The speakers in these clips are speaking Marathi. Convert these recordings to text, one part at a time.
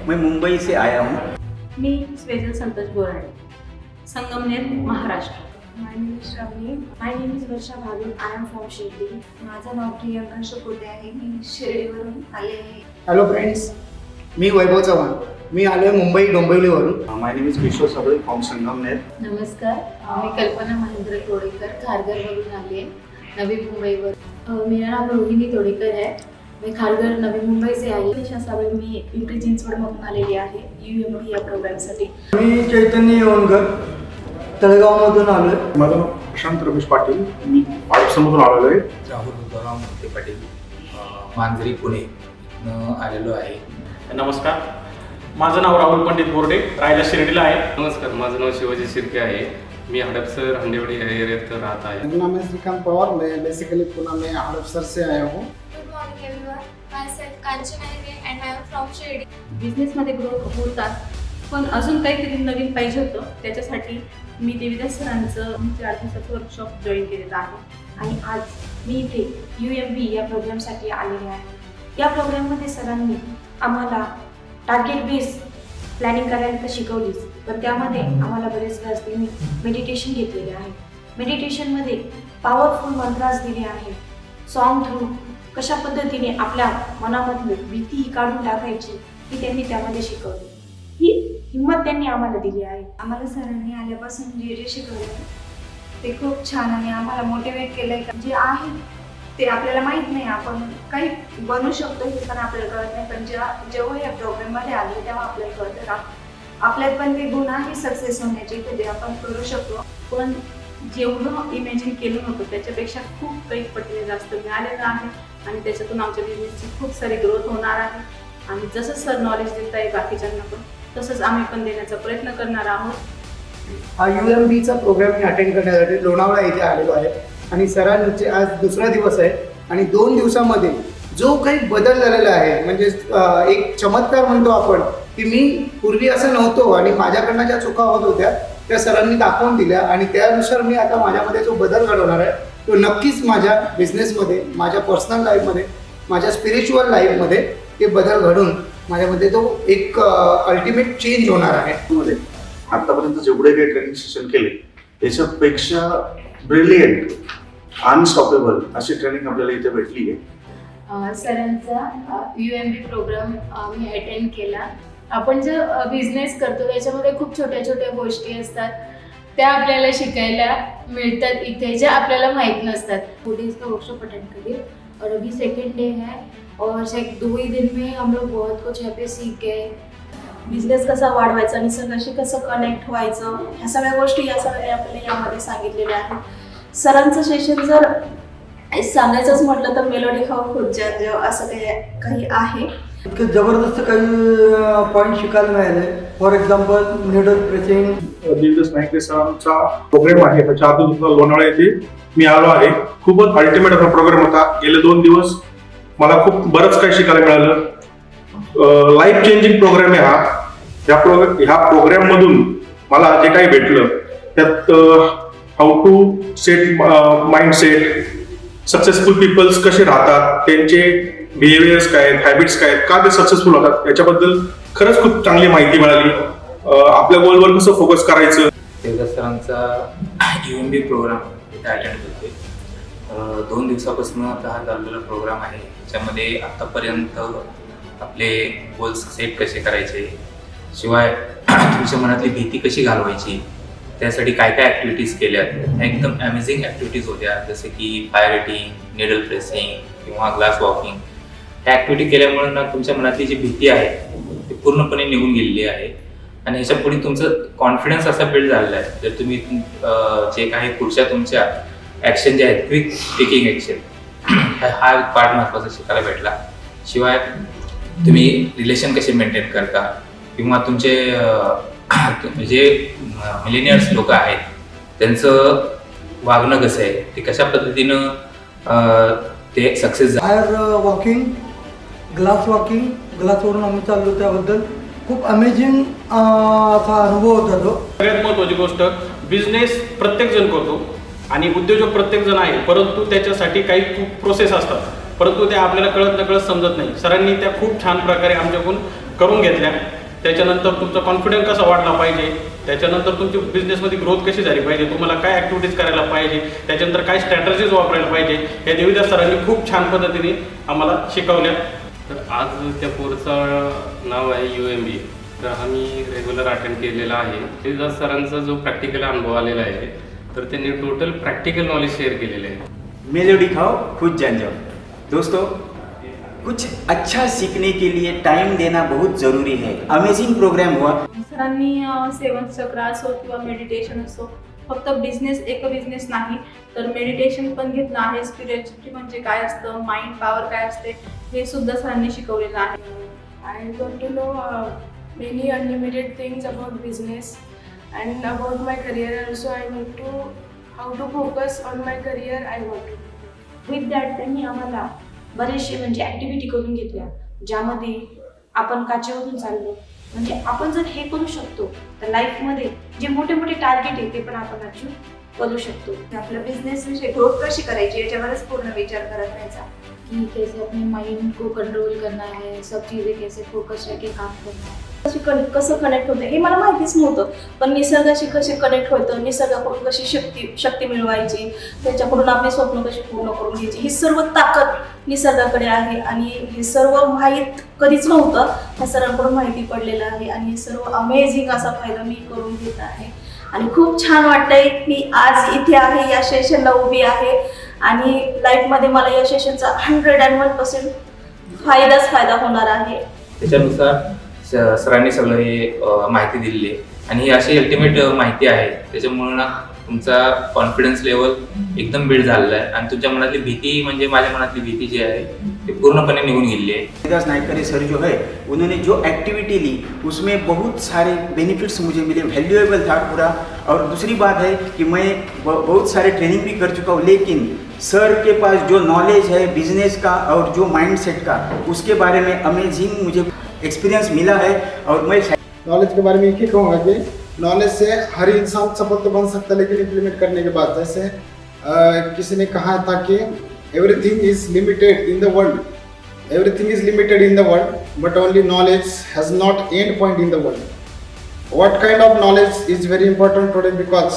मैं मुंबई से आया हूँ। मी Swejal Santosh Borade, Sangamner, Maharashtra. My name is Shravani. My name is Varsha Bhavin. I am from Shirdi. माझं नाव प्रियंका शुकोते आहे. मी शिर्डीवरून आले आहे. हॅलो फ्रेंड्स, मी वैभव चव्हाण. मी आलो आहे मुंबई डोंबिवलीवरून. My name is Kishor Sable from Sangamner. नमस्कार, मी कल्पना महेंद्र तोडेकर खारघरवरून आली आहे, नवी मुंबईवर. मेरा नाम रोहिणी तोडेकर है. मैं खारघर नवी मुंबई से आई. निशा साबळे, मी पिंपरी चिंचवडमधून आलेली आहे UMP या प्रोग्रामसाठी. मी चैतन्य येवणकर, तळेगावमधून आलो आहे. माझं नाव प्रशांत रमेश पाटील. मी पाडसमधून आलेलो आहे. राहुल उद्धवराव मोठे पाटील, मांजरी पुणे आलेलो आहे. नमस्कार, माझं नाव राहुल पंडित बोर्डे, राहायला शिर्डीला आहे. नमस्कार, माझं नाव शिवाजी शिर्के आहे. मी हडपसर हंडेवाडी या एरियात राहत आहे. मेरा नाम है श्रीकांत पवार. मैं बेसिकली पुणे में हड़पसर से आया हूँ. Good morning everyone. Myself Kanchana Hegde and I am from Shirdi. बिझनेसमध्ये ग्रोथ होतात, पण अजून काहीतरी नवीन पाहिजे होतं. त्याच्यासाठी मी देवीदास सरांचं 4 दिवसाचं वर्कशॉप जॉईन केलेलं आहे आणि आज मी इथे UMP या प्रोग्रामसाठी आलेले आहे. या प्रोग्राममध्ये सरांनी आम्हाला टार्गेट बेस प्लॅनिंग करायला तर शिकवलीच, पण त्यामध्ये आम्हाला बरेच वेळा त्यांनी मेडिटेशन घेतलेले आहे. मेडिटेशनमध्ये पॉवरफुल मंत्रास दिले आहेत. सॉन्ग थ्रू कशा पद्धतीने आपल्या मनामधली भीती काढून टाकायची ही त्यांनी त्यामध्ये शिकवली. ही हिंमत त्यांनी आम्हाला दिली आहे. आम्हाला सरांनी आल्यापासून जे शिकवले ते खूप छान आणि आम्हाला मोटिवेट केलंय. जे आहे ते आपल्याला माहीत नाही, आपण काही बनवू शकतो हे पण आपल्याला कळत नाही, पण जेव्हा या प्रोग्राममध्ये आले तेव्हा आपल्याला कळतं का आपल्यात पण ते गुण आहे सक्सेस होण्याचे, ते आपण करू शकतो. पण जेवढं इमॅजिन केलं नव्हतं त्याच्यापेक्षा खूप काही पटीने जास्त मिळालेलं आहे आणि त्याच्यातून आमच्या बिझनेसची खूप सारी ग्रोथ होणार आहे. आणि जसं सर नॉलेज देत आहे बाकीच्यांना पण, तसंच आम्ही पण देण्याचा प्रयत्न करणार आहोत. हा UMPचा प्रोग्राम मी अटेंड करण्यासाठी लोणावळा येथे आलेलो आहे आणि सरांचे आज दुसरा दिवस आहे आणि 2 दिवसामध्ये जो काही बदल झालेला आहे, म्हणजे एक चमत्कार म्हणतो आपण की मी पूर्वी असं नव्हतो आणि माझ्याकडनं ज्या चुका होत होत्या त्या सरांनी दाखवून दिल्या आणि त्यानुसार मी आता माझ्यामध्ये जो बदल घडवणार आहे तो नक्कीच माझ्या बिझनेसमध्ये, माझ्या पर्सनल लाईफमध्ये, माझ्या स्पिरिच्युअल लाईफमध्ये ते बदल घडून माझ्यामध्ये तो एक अल्टिमेट चेंज होणार आहे. आतापर्यंत जेवढे काही ट्रेनिंग सेशन केले त्याच्यापेक्षा ब्रिलियंट, अनस्टॉपेबल अशी ट्रेनिंग आपल्याला इथे भेटली आहे. सरांचा UMP प्रोग्राम मी अटेंड केला. आपण जो बिझनेस करतो त्याच्यामध्ये खूप छोट्या छोट्या गोष्टी असतात, त्या आपल्याला शिकायला मिळतात इथे, ज्या आपल्याला माहीत नसतात. 4 days का वर्कशॉप अटेंड करिए और अभी सेकेंड डे है और शायद 2 ही दिन में हम लोग बहुत कुछ यहाँ पे सीख गए. बिझनेस कसा वाढवायचा, निसर्गाशी कसं कनेक्ट व्हायचं, ह्या सगळ्या गोष्टी या सरांनी आपल्याला यामध्ये सांगितलेल्या आहेत. सरांचं सेशन जर सांगायचंच म्हटलं तर मेलोडी खाऊ खुर्च्या असं काही आहे. इतके जबरदस्त काही पॉईंट शिकायला मिळाले. For example needle pressing. Devidas Naik सरांचा प्रोग्राम आहे, त्याच्या आधी लोणावळा येथे मी आलो आहे. खूपच अल्टिमेट असा प्रोग्राम होता. गेले 2 दिवस मला खूप बरंच काही शिकायला मिळालं. लाईफ चेंजिंग प्रोग्राम आहे हा. ह्या प्रोग्राम मधून मला जे काही भेटलं त्यात how to set mindset, successful peoples कसे राहतात, त्यांचे बिहेवियर्स काय आहेत, हॅबिट्स काय आहेत, का ते सक्सेसफुल होतात याच्याबद्दल खरंच खूप चांगली माहिती मिळाली. आपल्या गोलवर कसं फोकस करायचं. देवदास सरांचा UMP प्रोग्राम इथे अटेंड करते. 2 दिवसापासून हा चाललेला प्रोग्राम आहे. त्याच्यामध्ये आतापर्यंत आपले गोल्स सेट कसे करायचे, शिवाय तुमच्या मनातली भीती कशी घालवायची, त्यासाठी काय काय ॲक्टिव्हिटीज केल्या, एकदम अमेझिंग ॲक्टिव्हिटीज होत्या. जसे की फायर रेटिंग, निडल प्रेसिंग किंवा ग्लास वॉकिंग. ह्या ॲक्टिव्हिटी केल्यामुळे ना तुमच्या मनातली जी भीती आहे ती पूर्णपणे निघून गेलेली आहे आणि ह्याच्या पुढे तुमचं कॉन्फिडन्स असा बिल्ड झालेला आहे. जर तुम्ही जे काही पुढच्या तुमच्या ॲक्शन जे आहेत, क्विक टेकिंग ॲक्शन, हा पार्ट महत्त्वाचा शिकायला भेटला. शिवाय तुम्ही रिलेशन कसे मेंटेन करता किंवा तुमचे जे मिलेनियर्स लोक आहेत त्यांचं वागणं कसं आहे, ते कशा पद्धतीनं ते success fire walking, glass walking, ग्लासवरून आम्ही चाललो, त्याबद्दल खूप अमेझिंग असा अनुभव होता तो. सगळ्यात महत्त्वाची गोष्ट, बिझनेस प्रत्येक जण करतो आणि उद्योजक प्रत्येक जण आहे, परंतु त्याच्यासाठी काही खूप प्रोसेस असतात, परंतु त्या आपल्याला कळत नकळत समजत नाही. सरांनी त्या खूप छान प्रकारे आमच्याकडून करून घेतल्या. त्याच्यानंतर तुमचा कॉन्फिडन्स कसा वाढला पाहिजे, त्याच्यानंतर तुमची बिझनेसमध्ये ग्रोथ कशी झाली पाहिजे, तुम्हाला काय ॲक्टिव्हिटीज करायला पाहिजे, त्याच्यानंतर काय स्ट्रॅटजीज वापरायला पाहिजे, हे देवीदास सरांनी खूप छान पद्धतीने आम्हाला शिकवल्या. तर आज त्या कोर्सचं नाव आहे UMB. तर आम्ही रेग्युलर अटेंड केलेला आहे. देवीदास सरांचा जो प्रॅक्टिकल अनुभव आलेला आहे, तर त्यांनी टोटल प्रॅक्टिकल नॉलेज शेअर केलेलं आहे. मेलोडी खाओ खुद जान जाओ. दोस्तों, कुछ अच्छा सीखने के लिए टाइम देना बहुत ज़रूरी है. अमेजिंग प्रोग्राम हुआ. सरांनी सेवन चक्र असो किंवा मेडिटेशन असो, फक्त एक बिझनेस नाही तर मेडिटेशन पण घेतलं आहे. स्पिरिच्युअलिटी म्हणजे काय असतं, माइंड पॉवर काय असते, हे सुद्धा सरांनी शिकवलेलं आहे. I got to know many unlimited things about business and about my career also. I need to how to focus on my career. I want to. With that त्यांनी आम्हाला बरेचसे म्हणजे ॲक्टिव्हिटी करून घेतल्या, ज्यामध्ये आपण काचेवरून चाललो. म्हणजे आपण जर हे करू शकतो तर लाईफमध्ये जे मोठे मोठे टार्गेट आहे ते पण आपण अचीव करू शकतो. आपल्या बिझनेस विषयी ग्रोथ कशी करायची याच्यावरच पूर्ण विचार करत राहायचा कि कैसे अपने माइंड को कंट्रोल करना है, सब चीज़ें कैसे फोकस रह के काम करना है. कसं कनेक्ट होतं हे मला माहितीच नव्हतं, पण निसर्गाशी कसे कनेक्ट होतं, निसर्गाकडून कशी शक्ती मिळवायची, त्याच्याकडून आपली स्वप्न कशी पूर्ण करून घ्यायची, ही सर्व ताकद निसर्गाकडे आहे. आणि हे सर्व माहीत कधीच नव्हतं, ह्या सरांकडून माहिती पडलेलं आहे. आणि हे सर्व अमेझिंग असा फायदा मी करून घेत आहे. आणि खूप छान वाटतंय की आज इथे आहे, या सेशनला उभी आहे. आणि लाईफमध्ये मला या सेशनचा 101% फायदा होणार आहे. त्याच्यानुसार सरांनी सगळं हे माहिती दिलेली आहे आणि ही अशी अल्टिमेट माहिती आहे, त्याच्यामुळे ना तुमचा कॉन्फिडन्स लेवल एकदम बिल्ड झालेला आहे आणि तुमच्या मनातली भीती म्हणजे माझ्या मनातली भीती जी आहे ती पूर्णपणे निघून गेली आहे. देवीदास नायकरे सर जो है उन्होंने जो एक्टिविटी ली उसमें बहुत सारे बेनिफिट्स मुझे मिले, वैल्यूएबल था पूरा. और दूसरी बात है कि मैं बहुत सारे ट्रेनिंग भी कर चुका हूँ, लेकिन सर के पास जो नॉलेज है बिजनेस का और जो माइंडसेट का, उसके बारे में अमेजिंग मुझे एक्सपीरियंस मिला है. और मैं नॉलेज के बारे में ये कहूँगा कि नॉलेज से हर इंसान सफल तो बन सकता है, लेकिन इम्प्लीमेंट करने के बाद जैसे किसी ने कहा था कि everything is limited in the world, everything is limited in the world, but only knowledge has not end point in the world. What kind of knowledge is very important today, because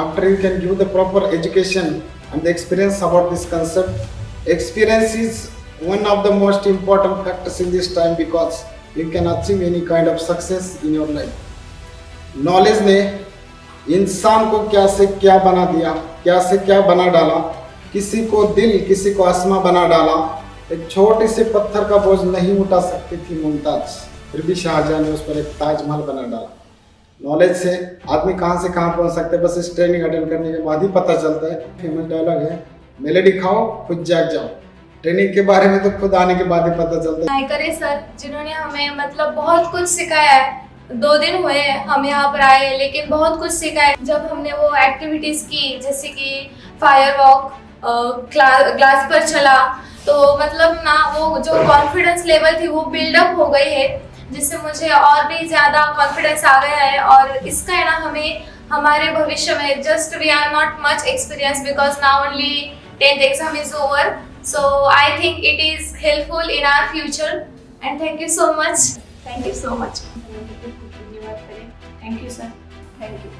after you can give the proper education and the experience about this concept, experience is one of the most important factors in this time, because you can achieve any kind of success in your life. Knowledge ने इंसान को क्या से क्या बना दिया, क्या से क्या बना डाला, किसी को दिल किसी को आसमां बना डाला. एक छोटे से पत्थर का बोझ नहीं उठा सकती थी मुमताज, फिर भी शाहजहां ने उस पर एक ताजमहल बना डाला. नॉलेज से आदमी कहाँ से कहाँ पहुँच सकते हैं, बस इस ट्रेनिंग अटेंड करने के बाद ही पता चलता है. फेमस डायलॉग है, मेलोडी खाओ खुद जाग जाओ. ट्रेनिंग के बारे में तो खुद आने के बाद ही पता चलता है. नायकरे सर जिन्होंने हमें मतलब बहुत कुछ सिखाया है. 2 दिन हुए हम यहाँ पर आए, लेकिन बहुत कुछ सीखा है. जब हमने वो एक्टिविटीज की जैसे कि फायर वॉक, ग्लास पर चला, तो मतलब ना वो जो कॉन्फिडेंस लेवल थी वो बिल्डअप हो गई है, जिससे मुझे और भी ज़्यादा कॉन्फिडेंस आ गया है. और इसका है ना हमें हमारे भविष्य में just we are not much experience because now only 10th exam is over. So I think it is helpful in our future and thank you so much. Thank you so much. धन्यवाद करेन. Thank you sir. Thank you.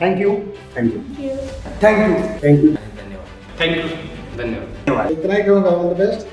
Thank you. Thank you. धन्यवाद. थँक्यू. धन्यवाद. इतना ही कहूँगा. All the best.